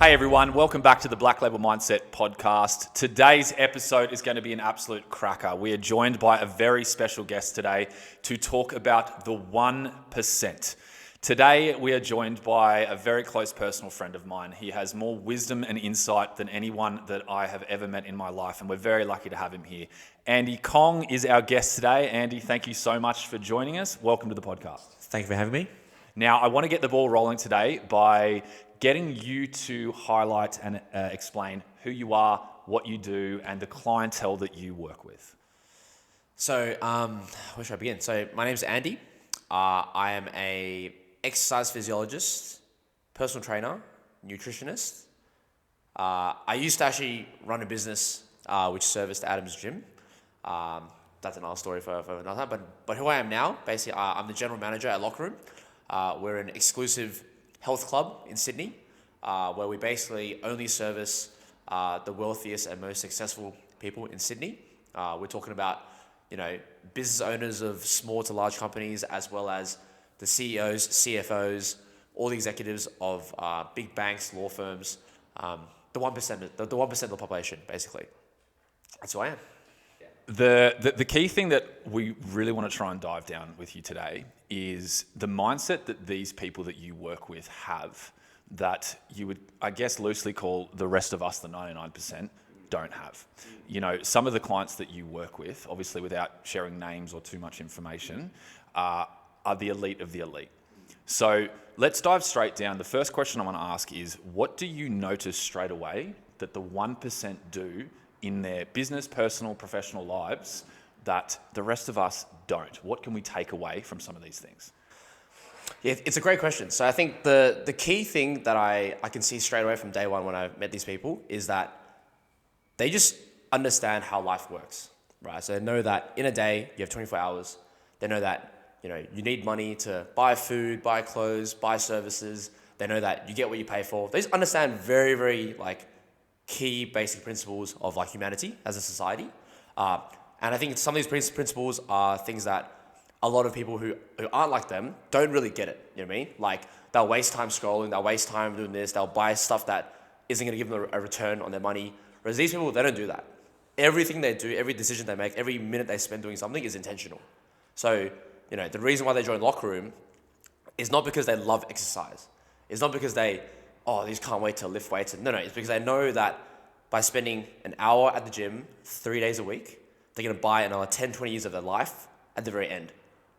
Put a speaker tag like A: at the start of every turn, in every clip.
A: Hey everyone, welcome back to the Black Label Mindset podcast. Today's episode is going to be an absolute cracker. We are joined by a very special guest today to talk about the 1%. Today we are joined by a very close personal friend of mine. He has more wisdom and insight than anyone that I have ever met in my life, and we're very lucky to have him here. Andy Kong is our guest today. Andy, thank you so much for joining us. Welcome to the podcast.
B: Thank you for having me.
A: Now, I want to get the ball rolling today by getting you to highlight and explain who you are, what you do, and the clientele that you work with.
B: So, where should I begin? So, my name is Andy. I am a exercise physiologist, personal trainer, nutritionist. I used to actually run a business which serviced Adam's Gym. That's another story for another time. But who I am now, basically, I'm the general manager at Lockeroom. We're an exclusive health club in Sydney, where we basically only service the wealthiest and most successful people in Sydney. We're talking about, business owners of small to large companies, as well as the CEOs, CFOs, all the executives of big banks, law firms, the 1%, the 1% of the population, basically. That's who I am.
A: The key thing that we really want to try and dive down with you today is the mindset that these people that you work with have that you would, I guess, loosely call the rest of us, the 99%, don't have. Some of the clients that you work with, obviously without sharing names or too much information, are the elite of the elite. So let's dive straight down. The first question I want to ask is, what do you notice straight away that the 1% do in their business, personal, professional lives that the rest of us don't? What can we take away from some of these things?
B: Yeah, it's a great question. So I think the key thing that I can see straight away from day one when I met these people is that they just understand how life works, right? So they know that in a day, you have 24 hours. They know that, you need money to buy food, buy clothes, buy services. They know that you get what you pay for. They just understand very, very key basic principles of humanity as a society. And I think some of these principles are things that a lot of people who aren't like them don't really get it. You know what I mean? Like, they'll waste time scrolling, they'll waste time doing this, they'll buy stuff that isn't going to give them a return on their money. Whereas these people, they don't do that. Everything they do, every decision they make, every minute they spend doing something is intentional. So, the reason why they join Lockeroom is not because they love exercise. It's not because they just can't wait to lift weights. No, it's because they know that by spending an hour at the gym 3 days a week, they're going to buy another 10, 20 years of their life at the very end,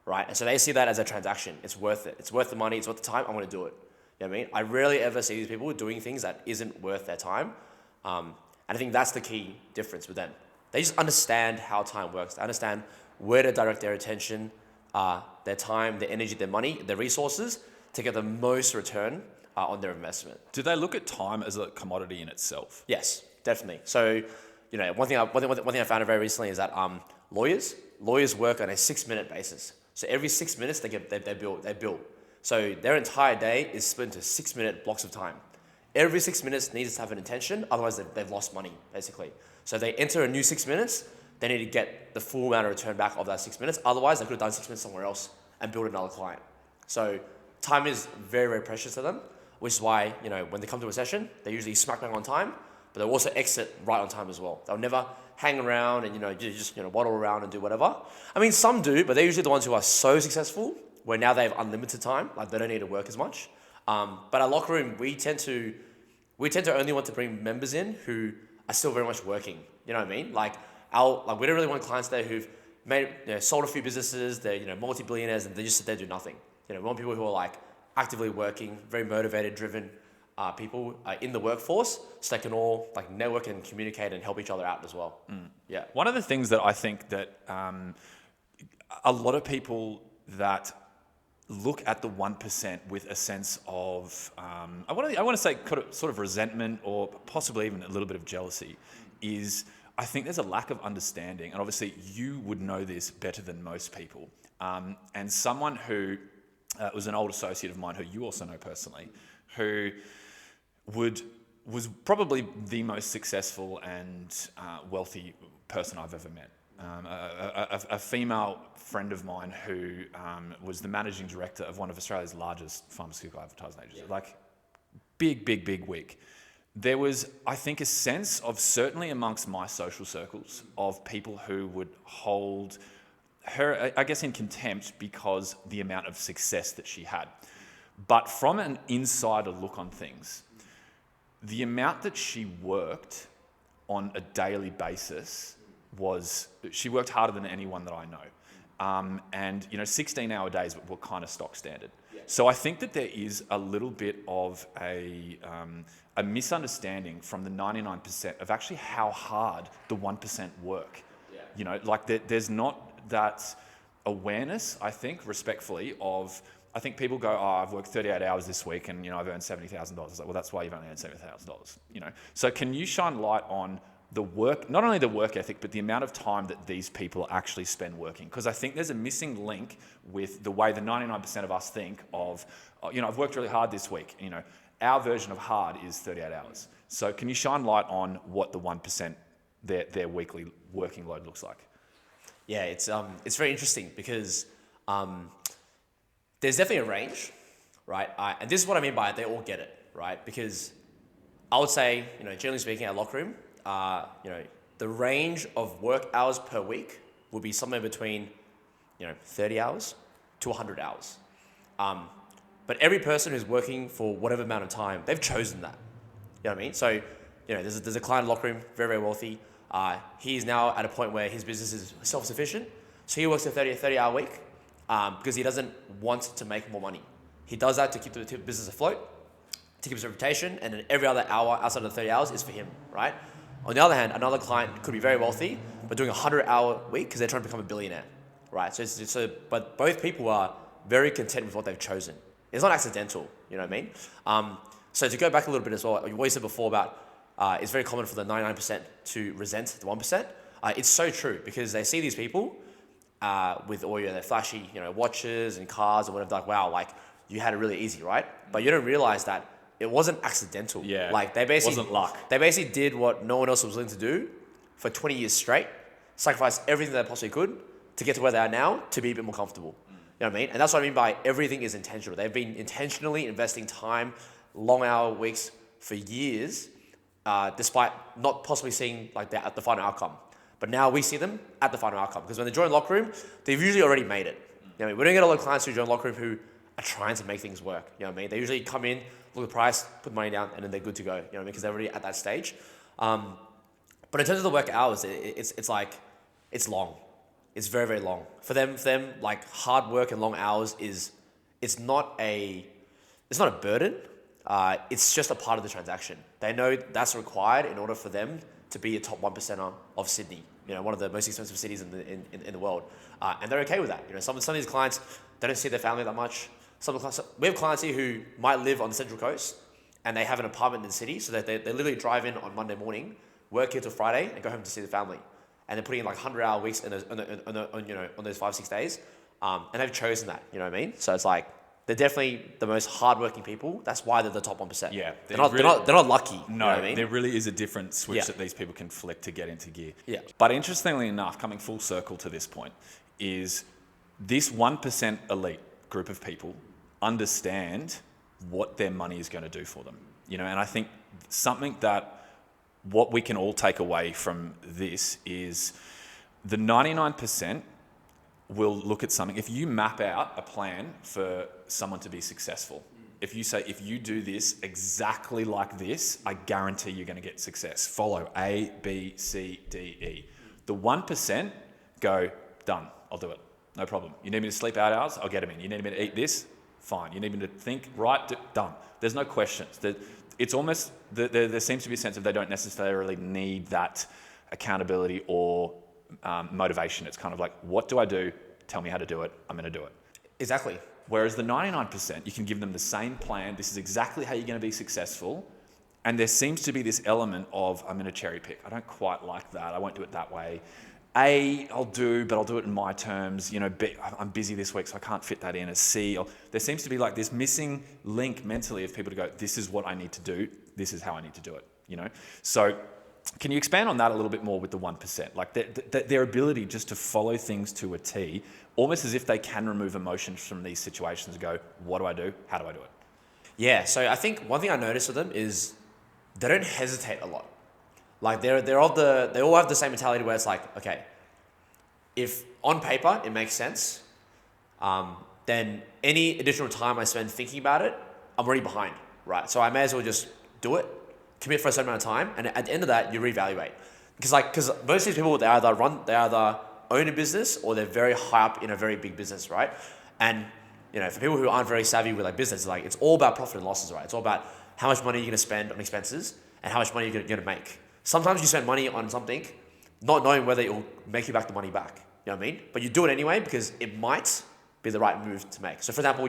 B: right? And so they see that as a transaction. It's worth it. It's worth the money. It's worth the time. I'm going to do it. You know what I mean? I rarely ever see these people doing things that isn't worth their time. And I think that's the key difference with them. They just understand how time works. They understand where to direct their attention, their time, their energy, their money, their resources to get the most return on their investment.
A: Do they look at time as a commodity in itself?
B: Yes, definitely. So, one thing I found out very recently is that lawyers work on a 6-minute basis. So every 6 minutes they build. So their entire day is split into 6-minute blocks of time. Every 6 minutes needs to have an intention, otherwise they've lost money, basically. So if they enter a new 6 minutes, they need to get the full amount of return back of that 6 minutes. Otherwise, they could have done 6 minutes somewhere else and built another client. So time is very, very precious to them, which is why, when they come to a session, they usually smack bang on time, but they'll also exit right on time as well. They'll never hang around and, just waddle around and do whatever. I mean, some do, but they're usually the ones who are so successful where now they have unlimited time, they don't need to work as much. But at Lockeroom, we tend to only want to bring members in who are still very much working. You know what I mean? We don't really want clients there who've sold a few businesses, they're multi-billionaires, and they just sit there and do nothing. We want people who are actively working, very motivated, driven people in the workforce, so they can all network and communicate and help each other out as well. Yeah.
A: One of the things that I think that a lot of people that look at the 1% with a sense of, I want to say sort of resentment or possibly even a little bit of jealousy, is I think there's a lack of understanding, and obviously you would know this better than most people. And someone who was an old associate of mine who you also know personally, who was probably the most successful and wealthy person I've ever met. A female friend of mine who was the managing director of one of Australia's largest pharmaceutical advertising agencies, big wig. there was, I think, a sense of, certainly amongst my social circles, of people who would hold her, I guess, in contempt because the amount of success that she had. But from an insider look on things, the amount that she worked on a daily basis she worked harder than anyone that I know. And 16-hour days were kind of stock standard. Yeah. So I think that there is a little bit of a misunderstanding from the 99% of actually how hard the 1% work. Yeah. There's not that awareness, I think, respectfully, of, I think people go, I've worked 38 hours this week and I've earned $70,000. It's like, well, that's why you've only earned $70,000. So can you shine light on the work, not only the work ethic, but the amount of time that these people actually spend working? Because I think there's a missing link with the way the 99% of us think of, I've worked really hard this week. Our version of hard is 38 hours. So can you shine light on what the 1%, their weekly working load looks like?
B: Yeah, it's very interesting because there's definitely a range, right? And this is what I mean by they all get it, right? Because I would say, generally speaking, at Lockeroom, the range of work hours per week will be somewhere between, 30 hours to 100 hours. But every person who's working for whatever amount of time, they've chosen that. You know what I mean? So, there's a client at Lockeroom, very, very wealthy. He's now at a point where his business is self-sufficient. So he works a 30-hour week because he doesn't want to make more money. He does that to keep the business afloat, to keep his reputation, and then every other hour outside of the 30 hours is for him, right? On the other hand, another client could be very wealthy, but doing a 100-hour week because they're trying to become a billionaire, right? But both people are very content with what they've chosen. It's not accidental, you know what I mean? So to go back a little bit as well, what you said before about it's very common for the 99% to resent the 1%. It's so true because they see these people with all their flashy, watches and cars or whatever. Like, wow, like you had it really easy, right? But you don't realize that it wasn't accidental.
A: Yeah,
B: like they basically
A: wasn't luck.
B: They basically did what no one else was willing to do for 20 years straight, sacrificed everything they possibly could to get to where they are now to be a bit more comfortable. You know what I mean? And that's what I mean by everything is intentional. They've been intentionally investing time, long hour weeks for years, despite not possibly seeing like that at the final outcome. But now we see them at the final outcome because when they join Lockeroom, they've usually already made it. You know what I mean? We don't get a lot of clients who join Lockeroom who are trying to make things work. You know what I mean? They usually come in, look at the price, put money down, and then they're good to go. You know what I mean? Because they're already at that stage. But in terms of the work hours, it's long. It's very, very long. For them, like hard work and long hours it's not a burden. It's just a part of the transaction. They know that's required in order for them to be a top 1%er of Sydney, one of the most expensive cities in the world. And they're okay with that. Some of these clients, they don't see their family that much. We have clients here who might live on the Central Coast and they have an apartment in the city, so that they literally drive in on Monday morning, work here till Friday, and go home to see the family. And they're putting in like 100-hour weeks on those 5-6 days. And they've chosen that, you know what I mean? So it's like, they're definitely the most hardworking people. That's why they're the top 1%.
A: Yeah.
B: They're not lucky.
A: No,
B: you know what I mean?
A: There really is a different switch that these people can flick to get into gear.
B: Yeah.
A: But interestingly enough, coming full circle to this point, is this 1% elite group of people understand what their money is going to do for them. And I think something that what we can all take away from this is the 99% will look at something. If you map out a plan for someone to be successful, if you say, if you do this exactly like this, I guarantee you're going to get success. Follow A, B, C, D, E. The 1% go, done, I'll do it. No problem. You need me to sleep 8 hours? I'll get them in. You need me to eat this? Fine. You need me to think, right? Done. There's no questions. It's almost, there seems to be a sense of they don't necessarily need that accountability or motivation. It's kind of like, what do I do? Tell me how to do it. I'm going to do it.
B: Exactly.
A: Whereas the 99%, you can give them the same plan. This is exactly how you're going to be successful. And there seems to be this element of, I'm going to cherry pick. I don't quite like that. I won't do it that way. A, I'll do, but I'll do it in my terms. B, I'm busy this week, so I can't fit that in. A C, there seems to be like this missing link mentally of people to go, this is what I need to do. This is how I need to do it. So can you expand on that a little bit more with the 1%? Like their ability just to follow things to a T, almost as if they can remove emotions from these situations and go, what do I do? How do I do it?
B: Yeah, so I think one thing I noticed with them is they don't hesitate a lot. Like they all have the same mentality where it's like, okay, if on paper it makes sense, then any additional time I spend thinking about it, I'm already behind, right? So I may as well just do it, commit for a certain amount of time, and at the end of that, you reevaluate. Because most of these people, they either own a business or they're very high up in a very big business, right? And for people who aren't very savvy with business, like it's all about profit and losses, right? It's all about how much money you're going to spend on expenses and how much money you're going to make. Sometimes you spend money on something, not knowing whether it will make you back the money back. You know what I mean? But you do it anyway because it might be the right move to make. So for example,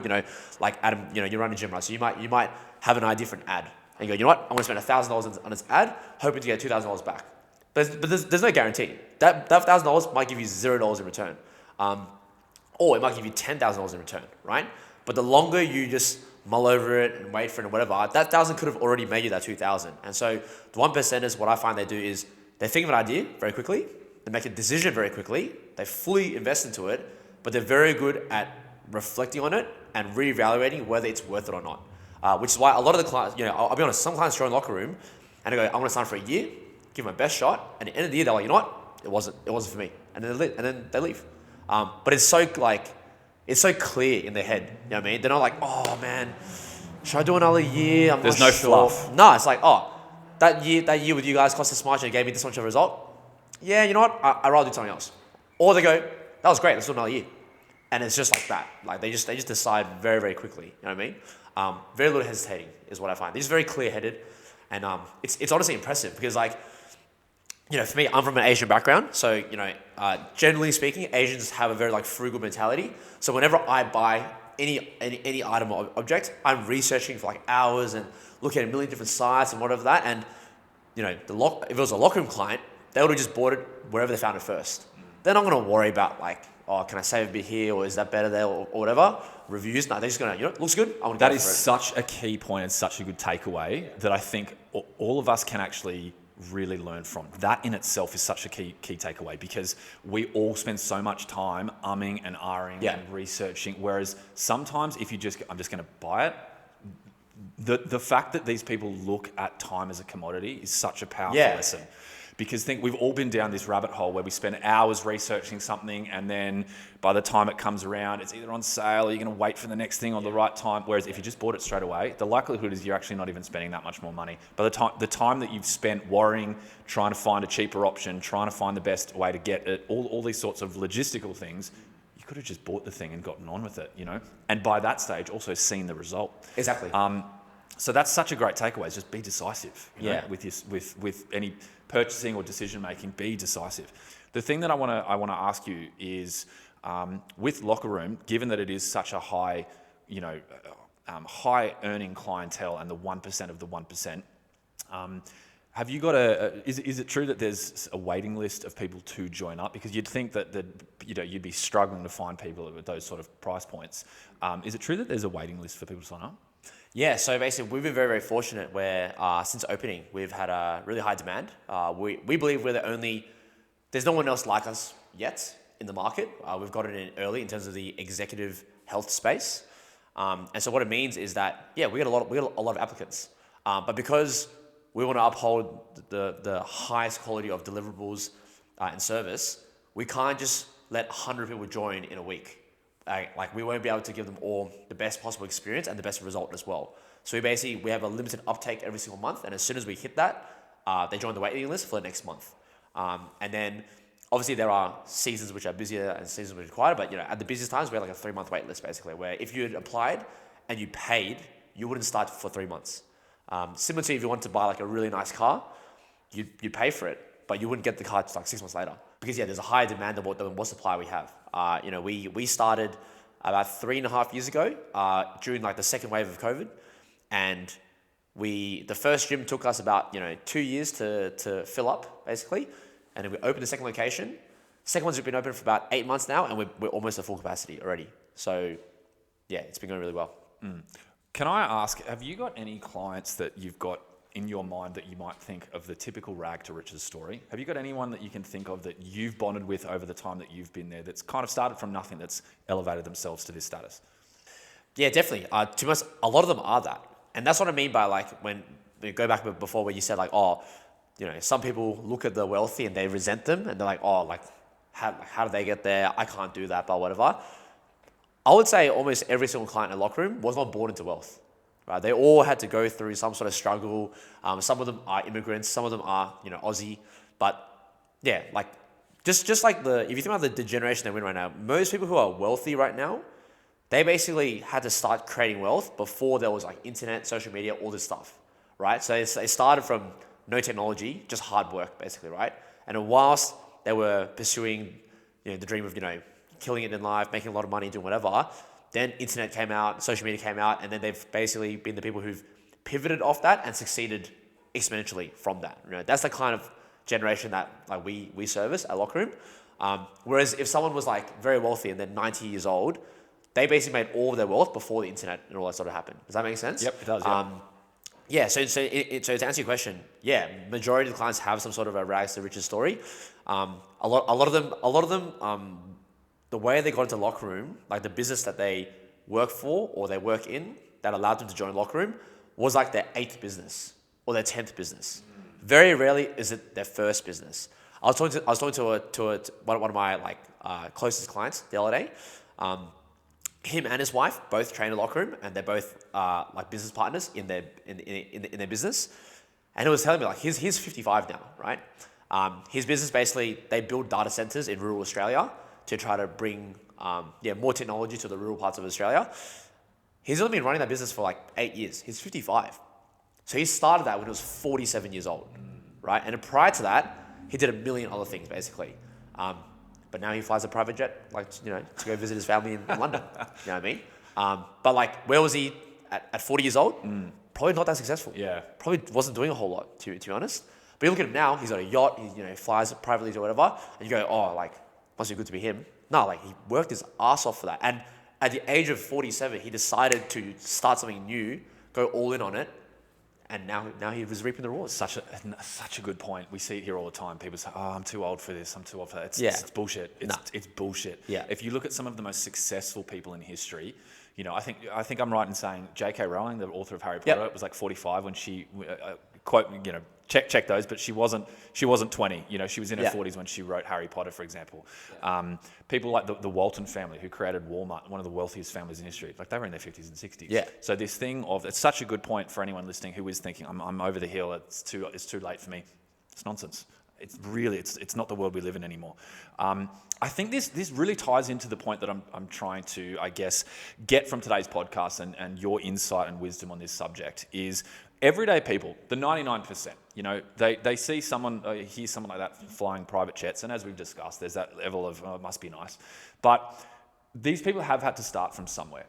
B: like Adam, you run a gym, right? So you might have an idea for an ad. And you go, you know what? I'm going to spend $1,000 on this ad, hoping to get $2,000 back. But there's no guarantee. That $1,000 might give you $0 in return. Or it might give you $10,000 in return, right? But the longer you just mull over it and wait for it and whatever, that 1,000 could have already made you that 2,000. And so the 1%ers, what I find they do is they think of an idea very quickly, they make a decision very quickly, they fully invest into it, but they're very good at reflecting on it and reevaluating whether it's worth it or not. Which is why a lot of the clients, I'll be honest, some clients join Locker Room and they go, I'm going to sign for a year, give my best shot, and at the end of the year, they're like, you know what? It wasn't for me. And then they leave. But it's so clear in their head. You know what I mean? They're not like, oh man, should I do another year?
A: There's no fluff.
B: No, it's like, oh, that year with you guys cost this much and it gave me this much of a result. Yeah, you know what? I'd rather do something else. Or they go, that was great, let's do another year. And it's just like that. Like they just decide very, very quickly. You know what I mean? Very little hesitating is what I find. They're just very clear-headed. And it's honestly impressive because for me, I'm from an Asian background. So, generally speaking, Asians have a very frugal mentality. So whenever I buy any item or object, I'm researching for hours and looking at a million different sites and whatever that. And, if it was a locker room client, they would have just bought it wherever they found it first. They're not going to worry about can I save a bit here or is that better there or whatever. Reviews, no, they're just going to, looks good. I want to go for it.
A: That is such a key point and such a good takeaway that I think all of us can actually really learn from. That in itself is such a key takeaway because we all spend so much time umming and ahhing and researching. Whereas sometimes if I'm just going to buy it, the fact that these people look at time as a commodity is such a powerful lesson. Because we've all been down this rabbit hole where we spend hours researching something and then by the time it comes around, it's either on sale or you're going to wait for the next thing on the right time. Whereas if you just bought it straight away, the likelihood is you're actually not even spending that much more money. By the time that you've spent worrying, trying to find a cheaper option, trying to find the best way to get it, all these sorts of logistical things, you could have just bought the thing and gotten on with it, And by that stage, also seen the result.
B: Exactly.
A: So that's such a great takeaway. Is just be decisive. With any purchasing or decision making, be decisive. The thing that I want to ask you is with Locker Room, given that it is such a high, high earning clientele and the 1% of the 1%. Have you got is it true that there's a waiting list of people to join up? Because you'd think that you'd be struggling to find people at those sort of price points. Is it true that there's a waiting list for people to sign up?
B: Yeah, so basically we've been very, very fortunate where since opening, we've had a really high demand. We believe there's no one else like us yet in the market. We've got it in early in terms of the executive health space. And so what it means is that, we got a lot of applicants. But because we want to uphold the highest quality of deliverables and service, we can't just let 100 people join in a week. We won't be able to give them all the best possible experience and the best result as well. So we have a limited uptake every single month, and as soon as we hit that, they join the waiting list for the next month. And then obviously there are seasons which are busier and seasons which are quieter, but at the busiest times we have a 3-month wait list basically, where if you had applied and you paid, you wouldn't start for 3 months. Similar to if you want to buy a really nice car, you'd pay for it, but you wouldn't get the car 6 months later. Because there's a higher demand than what supply we have. We started about 3.5 years ago during the second wave of COVID, and the first gym took us about 2 years to fill up basically, and then we opened the second location. Second one's been open for about 8 months now, and we're almost at full capacity already. So it's been going really well.
A: Can I ask, have you got any clients that you've got in your mind that you might think of the typical rag to riches story? Have you got anyone that you can think of that you've bonded with over the time that you've been there that's kind of started from nothing, that's elevated themselves to this status?
B: Yeah, definitely. To be honest, a lot of them are that. And that's what I mean by when go back before where you said like, oh, some people look at the wealthy and they resent them and they're like, oh, like how do they get there? I can't do that, but whatever. I would say almost every single client in a locker room was not born into wealth. Right? They all had to go through some sort of struggle. Some of them are immigrants, some of them are, Aussie. But yeah, like just like if you think about the generation that we're in right now, most people who are wealthy right now, they basically had to start creating wealth before there was like internet, social media, all this stuff, right? So they started from no technology, just hard work basically, right? And whilst they were pursuing, the dream of, killing it in life, making a lot of money, doing whatever, then internet came out, social media came out, and then they've basically been the people who've pivoted off that and succeeded exponentially from that. That's the kind of generation that like we service at Lockeroom. Whereas if someone was like very wealthy and then 90 years old, they basically made all of their wealth before the internet and all that sort of happened. Does that make sense?
A: Yep, it does. Yeah.
B: Yeah. So to answer your question, yeah, majority of the clients have some sort of a rags to riches story. A lot of them, the way they got into Lockeroom, like the business that they work for or they work in that allowed them to join Lockeroom was like their 8th business or their 10th business. Very rarely is it their first business. I was talking to one of my closest clients the other day. Him and his wife both train at Lockeroom, and they're both like business partners in their business. And he was telling me like he's 55 now, right? His business basically, they build data centers in rural Australia to try to bring more technology to the rural parts of Australia. He's only been running that business for like 8 years. He's 55. So he started that when he was 47 years old, right? And prior to that, he did a million other things basically. But now he flies a private jet, to go visit his family in London. You know what I mean? But like, where was he at 40 years old? Probably not that successful.
A: Yeah.
B: Probably wasn't doing a whole lot, to be honest. But you look at him now, he's got a yacht, he flies privately or whatever, and you go, oh, like, must be good to be him. No, like, he worked his ass off for that. And at the age of 47, he decided to start something new, go all in on it, and now he was reaping the rewards.
A: Such a good point. We see it here all the time. People say, "Oh, I'm too old for this. I'm too old for that." It's bullshit. It's bullshit.
B: Yeah.
A: If you look at some of the most successful people in history, I think I'm right in saying J.K. Rowling, the author of Harry Potter, was like 45 when she quote, check those, but she wasn't 20. She was in her 40s when she wrote Harry Potter, for example. People like the Walton family, who created Walmart, one of the wealthiest families in history, like they were in their 50s and 60s.
B: Yeah.
A: So this thing of, it's such a good point for anyone listening who is thinking, I'm over the hill, it's too late for me. It's nonsense. It's not the world we live in anymore. I think this really ties into the point that I'm trying to, I guess, get from today's podcast and your insight and wisdom on this subject is everyday people, the 99%, they see someone, hear someone like that flying private jets, and as we've discussed, there's that level of, oh, it must be nice. But these people have had to start from somewhere,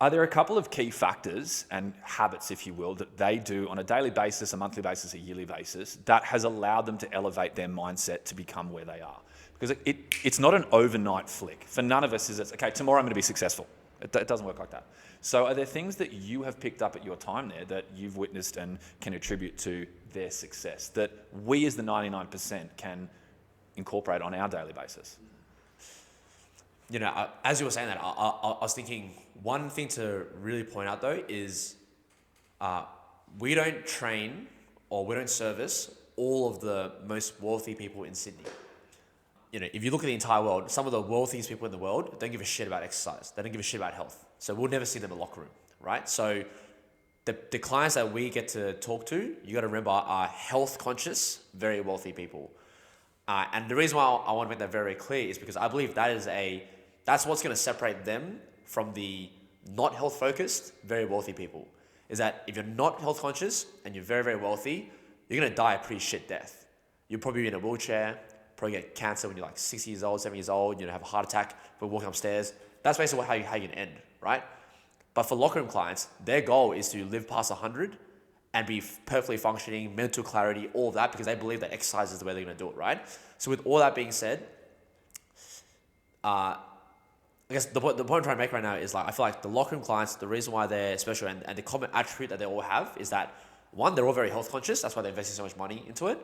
A: Are there a couple of key factors and habits, if you will, that they do on a daily basis, a monthly basis, a yearly basis, that has allowed them to elevate their mindset to become where they are? Because it's not an overnight flick. For none of us is it, okay, tomorrow I'm going to be successful. It doesn't work like that. So are there things that you have picked up at your time there that you've witnessed and can attribute to their success that we as the 99% can incorporate on our daily basis?
B: As you were saying that, I was thinking one thing to really point out though is we don't train or we don't service all of the most wealthy people in Sydney. If you look at the entire world, some of the wealthiest people in the world don't give a shit about exercise. They don't give a shit about health. So we'll never see them in a locker room, right? So the clients that we get to talk to, you got to remember, are health conscious, very wealthy people. And the reason why I want to make that very clear is because I believe that's what's going to separate them from the not health focused, very wealthy people. Is that if you're not health conscious and you're very, very wealthy, you're going to die a pretty shit death. You'll probably be in a wheelchair, probably get cancer when you're like 60 years old, 70 years old, have a heart attack for walking upstairs. That's basically how you're going to end, right? But for locker room clients, their goal is to live past 100 and be perfectly functioning, mental clarity, all of that, because they believe that exercise is the way they're going to do it, right? So with all that being said, I guess the point I'm trying to make right now is I feel like the locker room clients, the reason why they're special and the common attribute that they all have is that, one, they're all very health conscious. That's why they're investing so much money into it.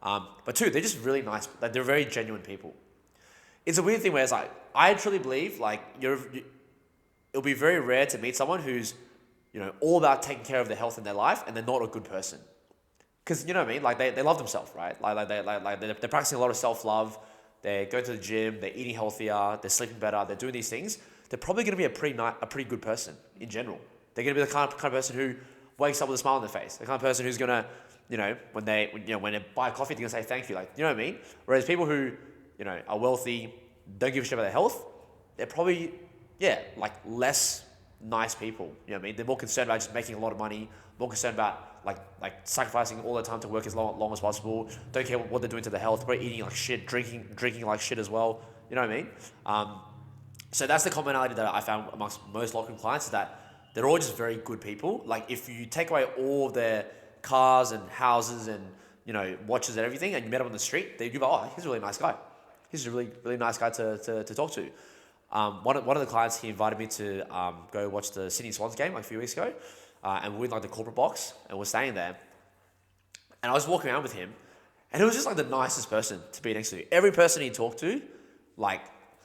B: But two, they're just really nice. They're very genuine people. It's a weird thing where it's I truly believe it'll be very rare to meet someone who's all about taking care of their health in their life, and they're not a good person. Because you know what I mean? Like they love themselves, right? They're practicing a lot of self-love. They go to the gym. They're eating healthier. They're sleeping better. They're doing these things. They're probably going to be a pretty good person in general. They're going to be the kind of person who wakes up with a smile on their face. The kind of person who's going to, when they buy coffee, they're going to say thank you. Like, you know what I mean? Whereas people who, are wealthy, don't give a shit about their health, they're probably, less nice people. You know what I mean? They're more concerned about just making a lot of money, more concerned about like sacrificing all their time to work as long as possible. Don't care what they're doing to their health. Probably eating like shit, drinking like shit as well. You know what I mean? So that's the commonality that I found amongst most lockroom clients, is that they're all just very good people. Like if you take away all of their cars and houses and watches and everything, and you met them on the street, they'd go, oh, he's a really nice guy. He's a really really nice guy to talk to. One of the clients, he invited me to go watch the Sydney Swans game like a few weeks ago, and we're in like the corporate box, and we're staying there. And I was walking around with him, and he was just like the nicest person to be next to. Every person he talked to, like,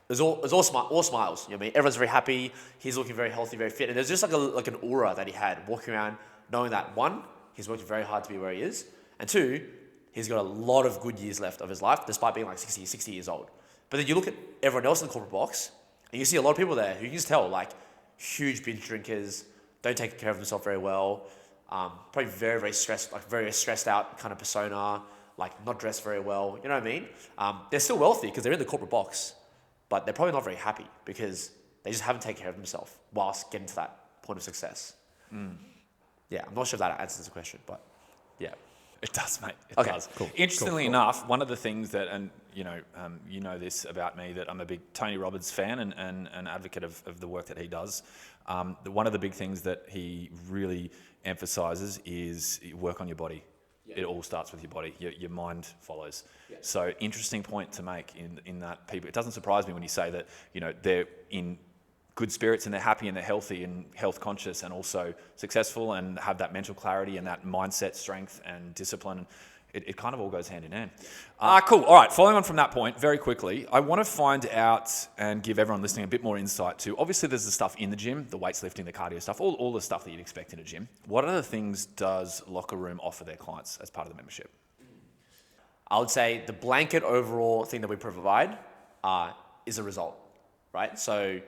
B: it was all smiles. You know what I mean? Everyone's very happy. He's looking very healthy, very fit, and there's just like an aura that he had walking around, knowing that one, he's worked very hard to be where he is, and two, he's got a lot of good years left of his life, despite being like 60 years old. But then you look at everyone else in the corporate box, and you see a lot of people there who you can just tell, like, huge binge drinkers, don't take care of themselves very well, probably very, very stressed, like very stressed out kind of persona, like not dressed very well, you know what I mean? They're still wealthy because they're in the corporate box, but they're probably not very happy because they just haven't taken care of themselves whilst getting to that point of success. Yeah, I'm not sure if that answers the question, but yeah.
A: It does, mate. It
B: Okay,
A: does.
B: cool.
A: Interestingly enough, one of the things that, and you know this about me, that I'm a big Tony Robbins fan and an advocate of the work that he does. One of the big things that he really emphasizes is work on your body. Yeah. It all starts with your body. Your mind follows. Yeah. So interesting point to make in that people. It doesn't surprise me when you say that they're in good spirits and they're happy and they're healthy and health conscious and also successful and have that mental clarity and that mindset strength and discipline. It kind of all goes hand in hand. Cool. All right. Following on from that point, very quickly, I want to find out and give everyone listening a bit more insight to, obviously there's the stuff in the gym, the weights lifting, the cardio stuff, all the stuff that you'd expect in a gym. What other things does Locker Room offer their clients as part of the membership?
B: I would say the blanket overall thing that we provide is a result, right? So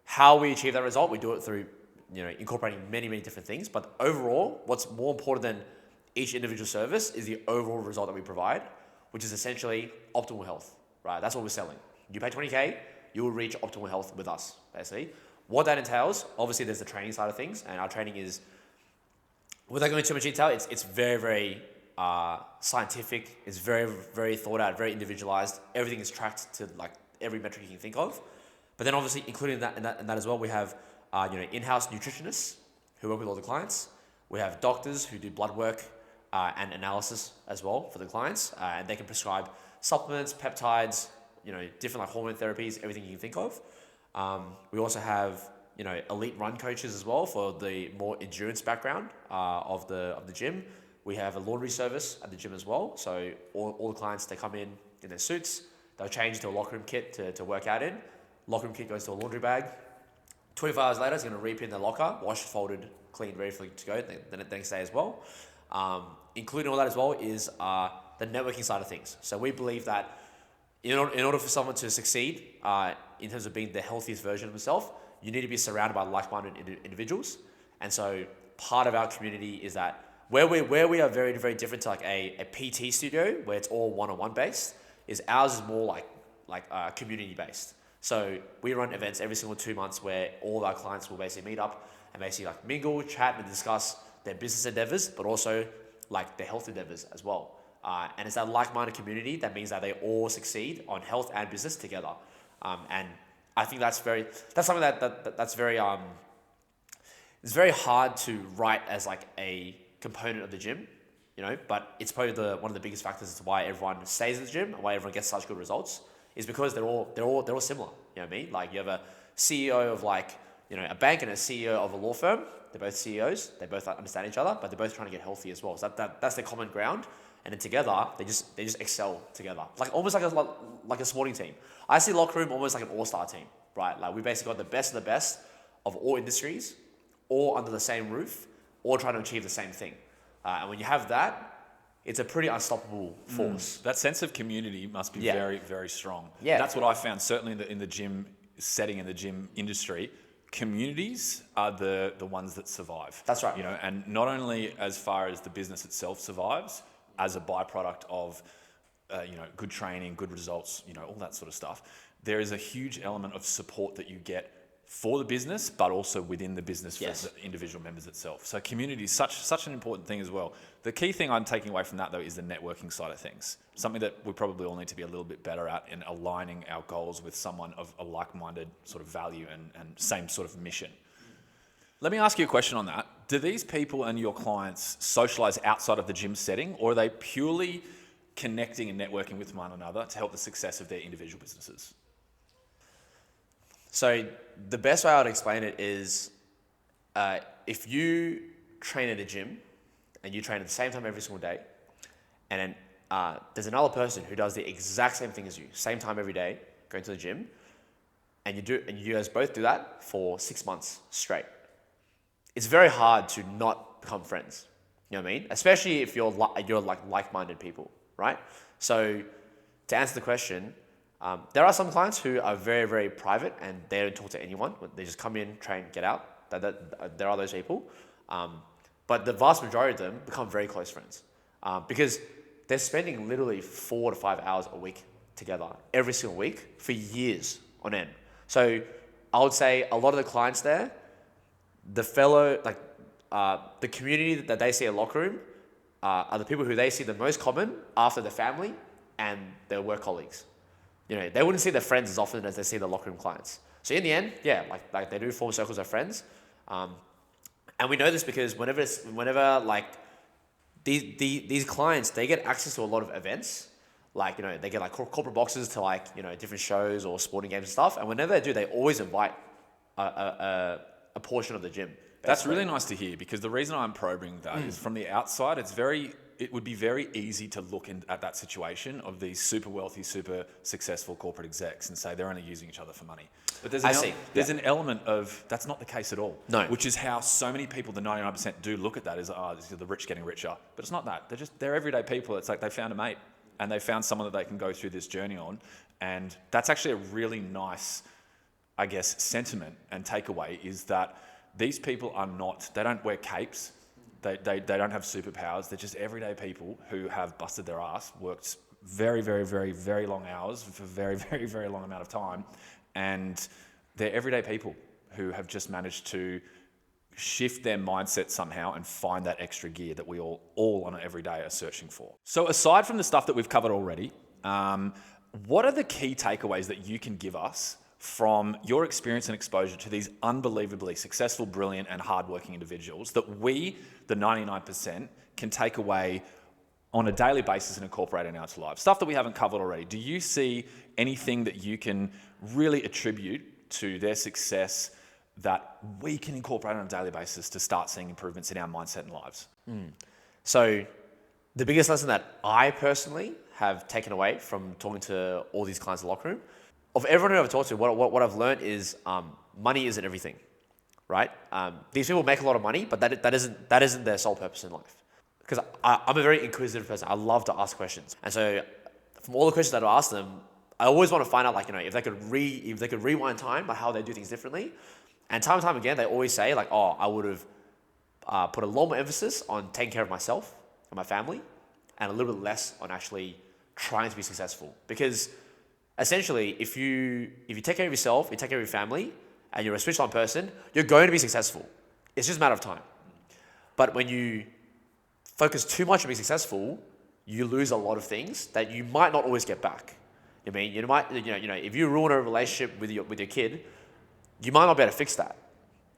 B: how we achieve that result, we do it through incorporating many, many different things. But overall, what's more important than each individual service is the overall result that we provide, which is essentially optimal health, right? That's what we're selling. You pay 20K, you will reach optimal health with us, basically. What that entails, obviously there's the training side of things, and our training is, without going into too much detail, it's very, very scientific. It's very, very thought out, very individualized. Everything is tracked to like every metric you can think of. But then obviously including that as well, we have in-house nutritionists who work with all the clients. We have doctors who do blood work and analysis as well for the clients, and they can prescribe supplements, peptides, different like hormone therapies, everything you can think of. We also have elite run coaches as well for the more endurance background of the gym. We have a laundry service at the gym as well. So all the clients, they come in their suits, they'll change to a locker room kit to work out in. Locker room kit goes to a laundry bag. 24 hours later, it's going to re-pin the locker, washed, folded, cleaned, ready for you to go the next day as well. Including all that as well is the networking side of things. So we believe that in order for someone to succeed in terms of being the healthiest version of themselves, you need to be surrounded by like-minded individuals. And so part of our community is that where we are very, very different to like a PT studio where it's all one-on-one based, is ours is more like community based. So we run events every single 2 months where all of our clients will basically meet up and basically like mingle, chat, and discuss their business endeavors, but also like their health endeavors as well. And it's that like-minded community that means that they all succeed on health and business together. And I think that's something that's very it's very hard to write as like a component of the gym, but it's probably one of the biggest factors as to why everyone stays in the gym and why everyone gets such good results, is because they're all similar. You know what I mean? Like you have a CEO of like a bank and a CEO of a law firm. They're both CEOs. They both understand each other, but they're both trying to get healthy as well. So that's their common ground. And then together, they just excel together. Like almost like a sporting team. I see Locker Room almost like an all-star team, right? Like we basically got the best of all industries all under the same roof, all trying to achieve the same thing. And when you have that, it's a pretty unstoppable force.
A: That sense of community must be very, very strong.
B: Yeah.
A: That's what I found, certainly in the gym setting, in the gym industry. Communities are the ones that survive.
B: That's right.
A: You know, and not only as far as the business itself survives, as a byproduct of good training, good results, all that sort of stuff. There is a huge element of support that you get for the business, but also within the business for the individual members itself. So community is such an important thing as well. The key thing I'm taking away from that, though, is the networking side of things. Something that we probably all need to be a little bit better at in aligning our goals with someone of a like-minded sort of value and same sort of mission. Let me ask you a question on that. Do these people and your clients socialize outside of the gym setting, or are they purely connecting and networking with one another to help the success of their individual businesses?
B: So the best way I would explain it is if you train at a gym and you train at the same time every single day, and then there's another person who does the exact same thing as you, same time every day, going to the gym, and you guys both do that for 6 months straight. It's very hard to not become friends. You know what I mean? Especially if you're like-minded people, right? So to answer the question, there are some clients who are very, very private and they don't talk to anyone. They just come in, train, get out. There are those people. But the vast majority of them become very close friends because they're spending literally 4 to 5 hours a week together every single week for years on end. So I would say a lot of the clients there, the community that they see at Locker Room are the people who they see the most common after their family and their work colleagues. They wouldn't see their friends as often as they see the Locker Room clients. So in the end, like they do form circles of friends. And we know this because whenever these clients, they get access to a lot of events. They get corporate boxes to different shows or sporting games and stuff. And whenever they do, they always invite a portion of the gym.
A: That's really nice to hear, because the reason I'm probing that is from the outside, it would be very easy to look at that situation of these super wealthy, super successful corporate execs and say they're only using each other for money. But there's an element of that's not the case at all.
B: No.
A: Which is how so many people, the 99%, do look at that as, this is the rich getting richer. But it's not that. They're everyday people. It's like they found a mate and they found someone that they can go through this journey on. And that's actually a really nice, I guess, sentiment and takeaway, is that these people they don't wear capes. They don't have superpowers. They're just everyday people who have busted their ass, worked very, very, very, very long hours for very, very, very long amount of time. And they're everyday people who have just managed to shift their mindset somehow and find that extra gear that we all on an everyday are searching for. So aside from the stuff that we've covered already, what are the key takeaways that you can give us from your experience and exposure to these unbelievably successful, brilliant, and hardworking individuals that we, the 99%, can take away on a daily basis and incorporate in our lives? Stuff that we haven't covered already. Do you see anything that you can really attribute to their success that we can incorporate on a daily basis to start seeing improvements in our mindset and lives?
B: So the biggest lesson that I personally have taken away from talking to all these clients in the Locker Room, of everyone who I've talked to, what I've learned is money isn't everything, right? These people make a lot of money, but that isn't their sole purpose in life. Because I'm a very inquisitive person. I love to ask questions, and so from all the questions that I ask them, I always want to find out if they could rewind time, how they do things differently. And time again, they always say I would have put a lot more emphasis on taking care of myself and my family, and a little bit less on actually trying to be successful. Because essentially, if you take care of yourself, you take care of your family, and you're a switched on person, you're going to be successful. It's just a matter of time. But when you focus too much on being successful, you lose a lot of things that you might not always get back. I mean, if you ruin a relationship with your kid, you might not be able to fix that.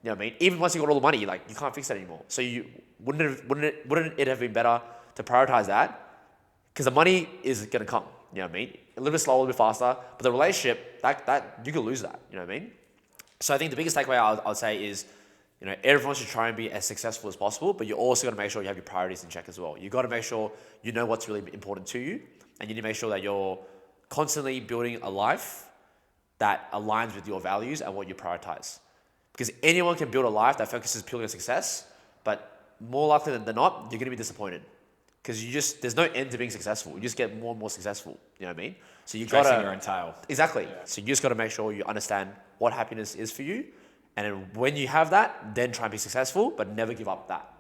B: You know what I mean? Even once you got all the money, you can't fix that anymore. So wouldn't it have been better to prioritize that? Because the money is going to come. You know what I mean? A little bit slower, a little bit faster, but the relationship, that you can lose that. You know what I mean? So I think the biggest takeaway I would say is, everyone should try and be as successful as possible, but you also got to make sure you have your priorities in check as well. You got to make sure you know what's really important to you, and you need to make sure that you're constantly building a life that aligns with your values and what you prioritize. Because anyone can build a life that focuses purely on success, but more likely than not, you're going to be disappointed. Because there's no end to being successful. You just get more and more successful. You know what I mean? So you got
A: Chasing your own tail.
B: Exactly. Yeah. So you just got to make sure you understand what happiness is for you. And then when you have that, then try and be successful, but never give up that.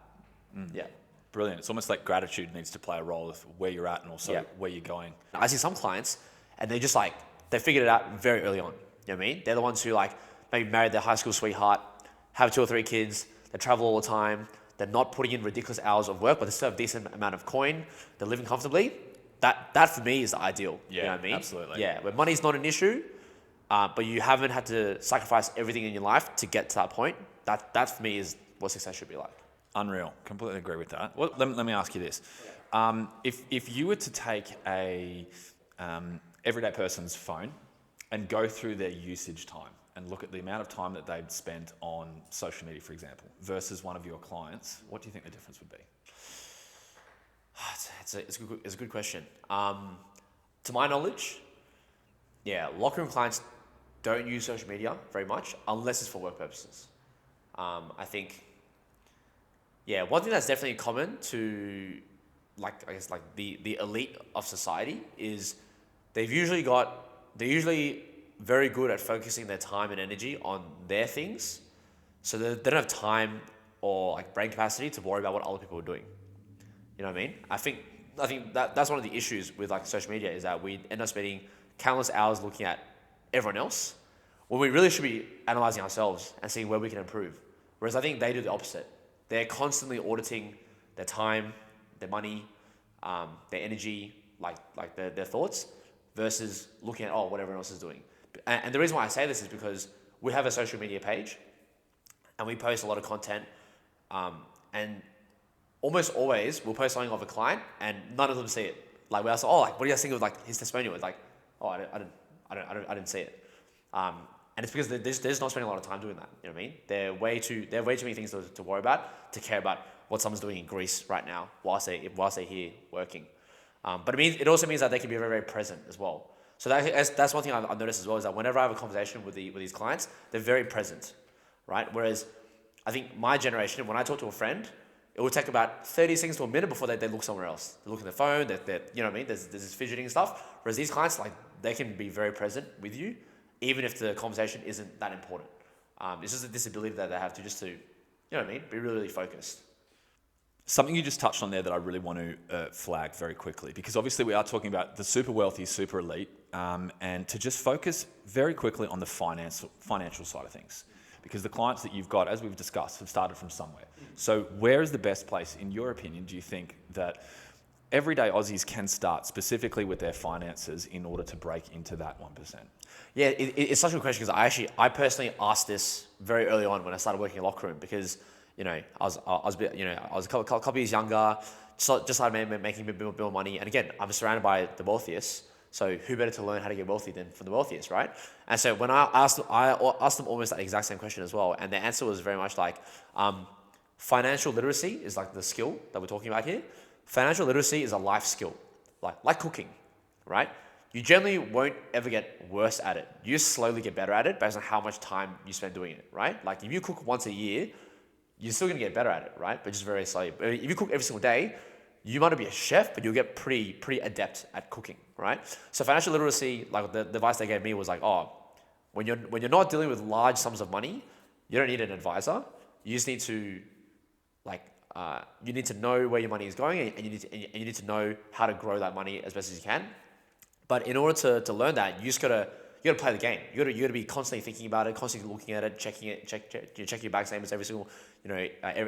B: Yeah.
A: Brilliant. It's almost like gratitude needs to play a role of where you're at and also where you're going.
B: I see some clients and they just like, they figured it out very early on. You know what I mean? They're the ones who like maybe married their high school sweetheart, have 2 or 3 kids, they travel all the time, they're not putting in ridiculous hours of work, but they still have a decent amount of coin, they're living comfortably. That for me is the ideal.
A: Yeah,
B: you know what I mean?
A: Absolutely.
B: Yeah, where money's not an issue, but you haven't had to sacrifice everything in your life to get to that point. That for me is what success should be like.
A: Unreal. Completely agree with that. Well, let me ask you this. If you were to take a everyday person's phone and go through their usage time and look at the amount of time that they'd spent on social media, for example, versus one of your clients, what do you think the difference would be?
B: It's a good question. To my knowledge, locker room clients don't use social media very much unless it's for work purposes. I think, one thing that's definitely common to, the elite of society is they're usually very good at focusing their time and energy on their things, so they don't have time or like brain capacity to worry about what other people are doing. You know what I mean? I think that's one of the issues with like social media is that we end up spending countless hours looking at everyone else when we really should be analyzing ourselves and seeing where we can improve. Whereas I think they do the opposite. They're constantly auditing their time, their money, their energy, like their thoughts, versus looking at what everyone else is doing. And the reason why I say this is because we have a social media page and we post a lot of content, and almost always we'll post something of a client and none of them see it. Like we ask, what do you guys think of like his testimonial? It's like, I didn't see it. And it's because they're just not spending a lot of time doing that. You know what I mean? There are way too many things to worry about, to care about what someone's doing in Greece right now whilst they're here working. But it also means that they can be very, very present as well. So that's one thing I've noticed as well, is that whenever I have a conversation with these clients, they're very present, right? Whereas I think my generation, when I talk to a friend, it will take about 30 seconds to a minute before they look somewhere else. They look at their phone, they're you know what I mean? There's this fidgeting and stuff. Whereas these clients, they can be very present with you, even if the conversation isn't that important. It's just a disability that they have to, you know what I mean? Be really, really focused.
A: Something you just touched on there that I really want to flag very quickly, because obviously we are talking about the super wealthy, super elite, and to just focus very quickly on the financial side of things. Because the clients that you've got, as we've discussed, have started from somewhere. So where is the best place, in your opinion, do you think that everyday Aussies can start specifically with their finances in order to break into that 1%?
B: Yeah, it's such a good question, because I personally asked this very early on when I started working in Lockeroom, because I was a couple years younger, just started making a bit more money, and again, I'm surrounded by the wealthiest. So who better to learn how to get wealthy than from the wealthiest, right? And so when I asked them almost that exact same question as well, and their answer was very much like, financial literacy is like the skill that we're talking about here. Financial literacy is a life skill, like cooking, right? You generally won't ever get worse at it. You just slowly get better at it based on how much time you spend doing it, right? Like if you cook once a year, you're still gonna get better at it, right? But just very slowly. But if you cook every single day, you might not be a chef, but you'll get pretty adept at cooking, right? So financial literacy, like the advice they gave me was like, when you're not dealing with large sums of money, you don't need an advisor. You just need to you need to know where your money is going, and you need to know how to grow that money as best as you can. But in order to learn that, you gotta play the game. You gotta be constantly thinking about it, constantly looking at it, checking it, check your bank statements every single,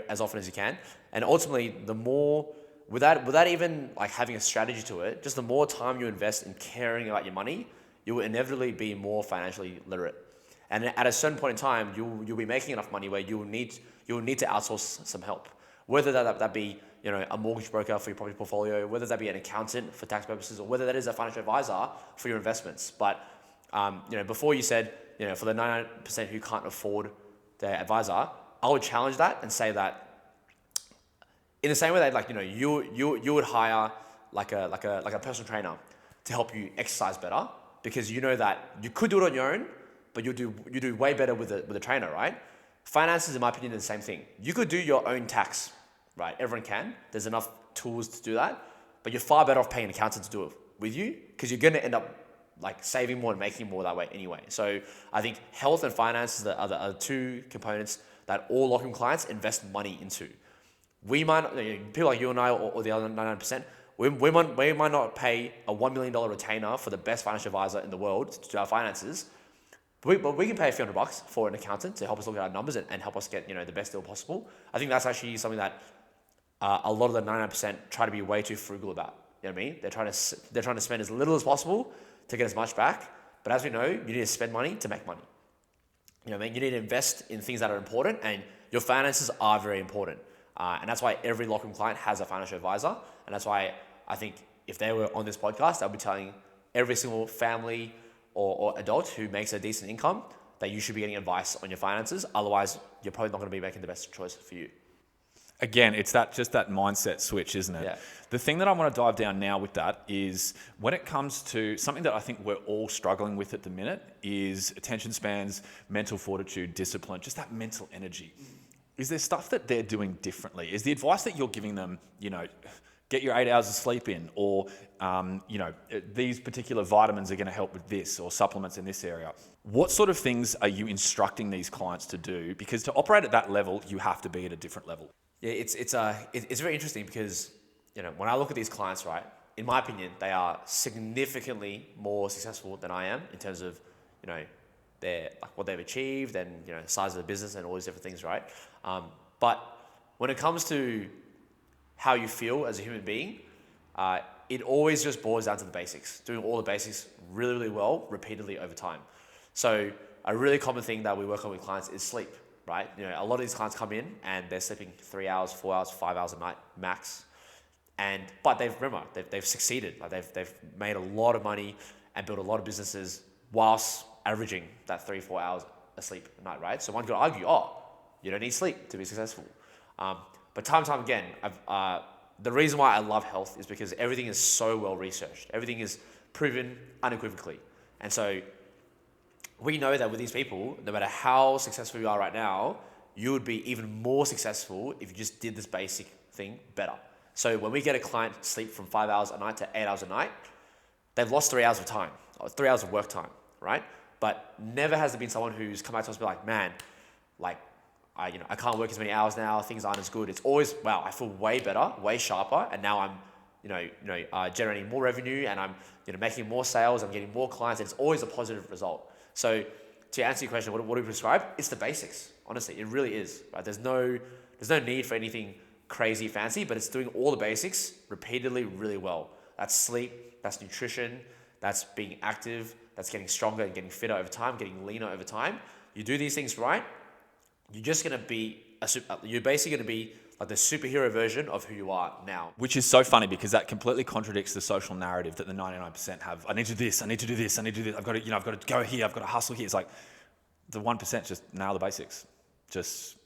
B: as often as you can. And ultimately, the more, without even like having a strategy to it, just the more time you invest in caring about your money, you will inevitably be more financially literate. And at a certain point in time, you'll be making enough money where you'll need to outsource some help, whether that be a mortgage broker for your property portfolio, whether that be an accountant for tax purposes, or whether that is a financial advisor for your investments. But before you said, for the 99% who can't afford their advisor, I would challenge that and say that in the same way that you would hire like a personal trainer to help you exercise better, because you know that you could do it on your own, but you do way better with a trainer, right? Finances, in my opinion, are the same thing. You could do your own tax, right? Everyone can. There's enough tools to do that, but you're far better off paying an accountant to do it with you because you're going to end up like saving more and making more that way anyway. So I think health and finances are the two components that all Lockeroom clients invest money into. We might, people like you and I or the other 99%, we might not pay a $1 million retainer for the best financial advisor in the world to do our finances, but we can pay a few $100 for an accountant to help us look at our numbers and help us get the best deal possible. I think that's actually something that a lot of the 99% try to be way too frugal about. You know what I mean? They're trying to spend as little as possible to get as much back. But as we know, you need to spend money to make money. You know what I mean? You need to invest in things that are important, and your finances are very important. And that's why every Lockeroom client has a financial advisor. And that's why I think if they were on this podcast, I'll be telling every single family or adult who makes a decent income that you should be getting advice on your finances. Otherwise, you're probably not going to be making the best choice for you.
A: Again, it's just that mindset switch, isn't it?
B: Yeah.
A: The thing that I want to dive down now with that is when it comes to something that I think we're all struggling with at the minute is attention spans, mental fortitude, discipline, just that mental energy. Is there stuff that they're doing differently? Is the advice that you're giving them, get your 8 hours of sleep in, or, these particular vitamins are going to help with this, or supplements in this area? What sort of things are you instructing these clients to do? Because to operate at that level, you have to be at a different level.
B: Yeah, it's very interesting because, when I look at these clients, right, in my opinion, they are significantly more successful than I am in terms of, what they've achieved and, the size of the business and all these different things, right? But when it comes to how you feel as a human being, it always just boils down to the basics, doing all the basics really, really well, repeatedly over time. So a really common thing that we work on with clients is sleep. Right? A lot of these clients come in and they're sleeping 3 hours, 4 hours, 5 hours a night max. But they've succeeded. Like they've made a lot of money and built a lot of businesses whilst averaging that 3-4 hours of sleep a night, right? So one could argue, you don't need sleep to be successful. But time and time again, the reason why I love health is because everything is so well researched. Everything is proven unequivocally. And so we know that with these people, no matter how successful you are right now, you would be even more successful if you just did this basic thing better. So when we get a client sleep from 5 hours a night to 8 hours a night, they've lost 3 hours of time, or 3 hours of work time, right? But never has there been someone who's come out to us and be like, man, I can't work as many hours now, things aren't as good. It's always, wow, I feel way better, way sharper, and now I'm generating more revenue and I'm making more sales, I'm getting more clients, and it's always a positive result. So to answer your question, what do we prescribe? It's the basics. Honestly, it really is. Right? There's no need for anything crazy fancy, but it's doing all the basics repeatedly really well. That's sleep, that's nutrition, that's being active, that's getting stronger and getting fitter over time, getting leaner over time. You do these things right, you're just going to be you're basically going to be like the superhero version of who you are now.
A: Which is so funny because that completely contradicts the social narrative that the 99% have. I need to do this, I need to do this, I need to do this. I've got to go here, I've got to hustle here. It's like the 1% just nail the basics. Just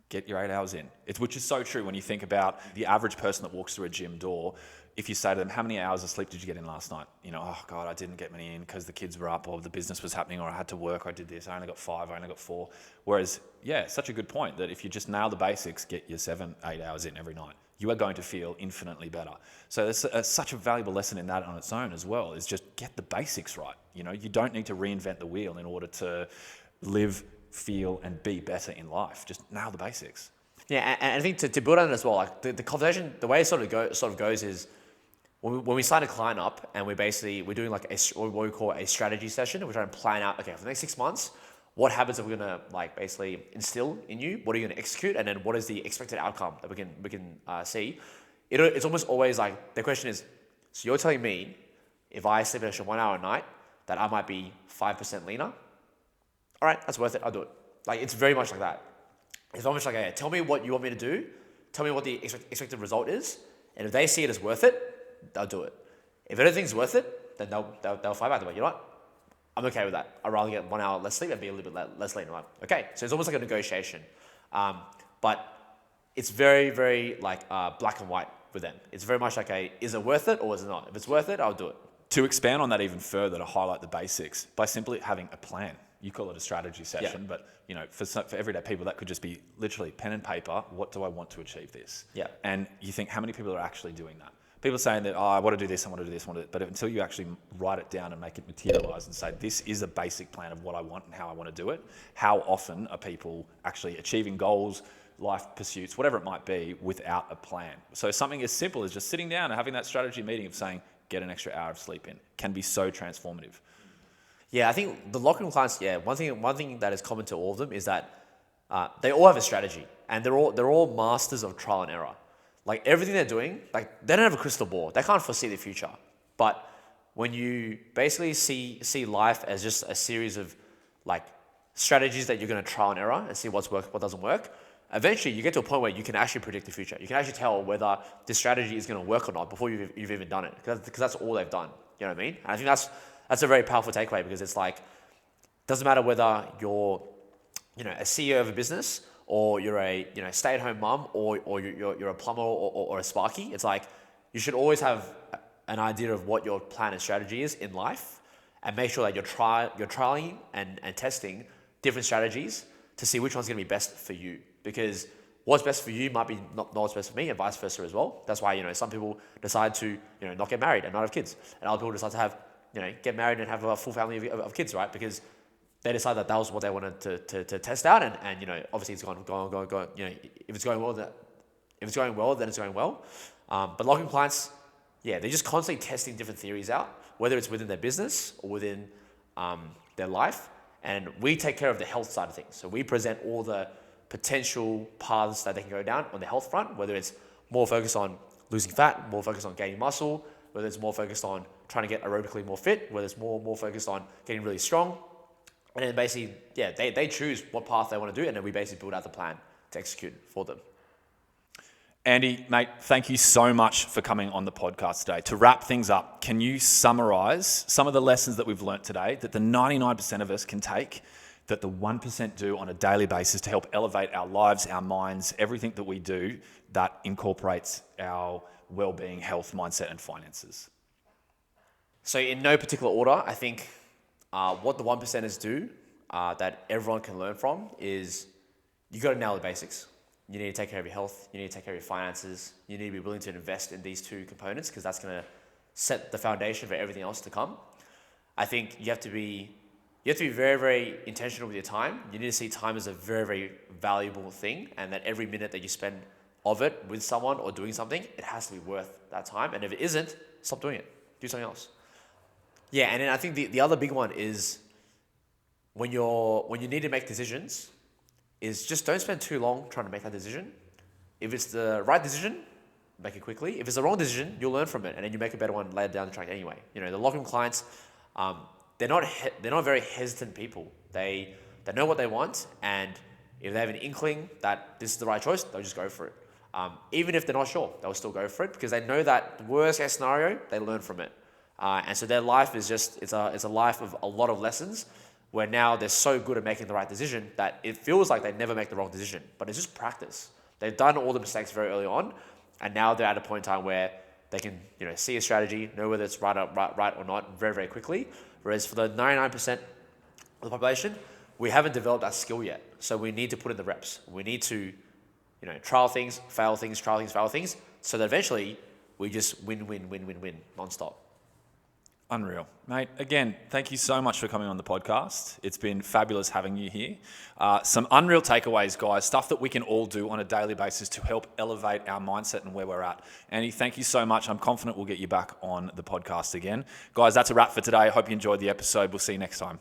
A: get your 8 hours in. Which is so true when you think about the average person that walks through a gym door. If you say to them, how many hours of sleep did you get in last night? Oh God, I didn't get many in because the kids were up or the business was happening or I had to work, or I did this, I only got 5, I only got 4. Whereas, yeah, such a good point that if you just nail the basics, get your 7-8 hours in every night, you are going to feel infinitely better. So there's such a valuable lesson in that on its own as well, is just get the basics right. You don't need to reinvent the wheel in order to live, feel, and be better in life. Just nail the basics.
B: Yeah, and I think to build on it as well, like the conversation, the way it sort of goes is, when we sign a client up and we're doing like what we call a strategy session, we're trying to plan out, okay, for the next 6 months, what habits are we going to basically instill in you? What are you going to execute? And then what is the expected outcome that we can see? It's almost always like, the question is, so you're telling me if I sleep an extra 1 hour a night that I might be 5% leaner? All right, that's worth it. I'll do it. Like, it's very much like that. It's almost like, hey, tell me what you want me to do. Tell me what the expected result is. And if they see it as worth it, they'll do it. If they don't think it's worth it, then they'll fight back. They're like, you know what? I'm okay with that. I'd rather get 1 hour less sleep and be a little bit less lean. Like, okay, so it's almost like a negotiation. But it's very, very black and white with them. It's very much like is it worth it or is it not? If it's worth it, I'll do it.
A: To expand on that even further, to highlight the basics, by simply having a plan. you call it a strategy session, but for everyday people, that could just be literally pen and paper. What do I want to achieve this?
B: Yeah.
A: And you think, how many people are actually doing that? People are saying that, I want to do this, I want to do this, but until you actually write it down and make it materialize and say, this is a basic plan of what I want and how I want to do it, how often are people actually achieving goals, life pursuits, whatever it might be, without a plan? So something as simple as just sitting down and having that strategy meeting of saying, get an extra hour of sleep in, can be so transformative.
B: Yeah, I think the locker room clients, one thing that is common to all of them is that they all have a strategy, and they're all masters of trial and error. Like everything they're doing, like they don't have a crystal ball. They can't foresee the future. But when you basically see life as just a series of like strategies that you're going to trial and error and see what's worked, what doesn't work, eventually you get to a point where you can actually predict the future. You can actually tell whether this strategy is going to work or not before you've even done it, because that's all they've done. You know what I mean? And I think that's a very powerful takeaway, because it's like, it doesn't matter whether you're a CEO of a business, or you're a stay-at-home mum, or you're a plumber or a sparky. It's like you should always have an idea of what your plan and strategy is in life, and make sure that you're trialing and testing different strategies to see which one's going to be best for you. Because what's best for you might be not what's best for me, and vice versa as well. That's why some people decide to not get married and not have kids, and other people decide to have get married and have a full family of kids, right? Because they decided that was what they wanted to test out, and obviously it's gone. If it's going well, then it's going well. But locker room clients, they're just constantly testing different theories out, whether it's within their business or within their life. And we take care of the health side of things. So we present all the potential paths that they can go down on the health front, whether it's more focused on losing fat, more focused on gaining muscle, whether it's more focused on trying to get aerobically more fit, whether it's more focused on getting really strong. And then basically, they choose what path they want to do, and then we basically build out the plan to execute for them.
A: Andy, mate, thank you so much for coming on the podcast today. To wrap things up, can you summarize some of the lessons that we've learnt today that the 99% of us can take, that the 1% do on a daily basis to help elevate our lives, our minds, everything that we do that incorporates our well-being, health, mindset, and finances?
B: So in no particular order, I think what the 1%ers do that everyone can learn from is you got to nail the basics. You need to take care of your health. You need to take care of your finances. You need to be willing to invest in these two components, because that's going to set the foundation for everything else to come. I think you have to be very, very intentional with your time. You need to see time as a very, very valuable thing, and that every minute that you spend of it with someone or doing something, it has to be worth that time. And if it isn't, stop doing it. Do something else. Yeah, and then I think the other big one is when you need to make decisions, is just don't spend too long trying to make that decision. If it's the right decision, make it quickly. If it's the wrong decision, you'll learn from it, and then you make a better one later down the track anyway. The locker room clients, they're not very hesitant people. They know what they want, and if they have an inkling that this is the right choice, they'll just go for it. Even if they're not sure, they'll still go for it, because they know that the worst case scenario, they learn from it. And so their life is it's a life of a lot of lessons, where now they're so good at making the right decision that it feels like they never make the wrong decision, but it's just practice. They've done all the mistakes very early on, and now they're at a point in time where they can see a strategy, know whether it's right or not very, very quickly. Whereas for the 99% of the population, we haven't developed that skill yet. So we need to put in the reps. We need to trial things, fail things, trial things, fail things, so that eventually we just win, nonstop.
A: Unreal. Mate, again, thank you so much for coming on the podcast. It's been fabulous having you here. Some unreal takeaways, guys, stuff that we can all do on a daily basis to help elevate our mindset and where we're at. Andy, thank you so much. I'm confident we'll get you back on the podcast again. Guys, that's a wrap for today. I hope you enjoyed the episode. We'll see you next time.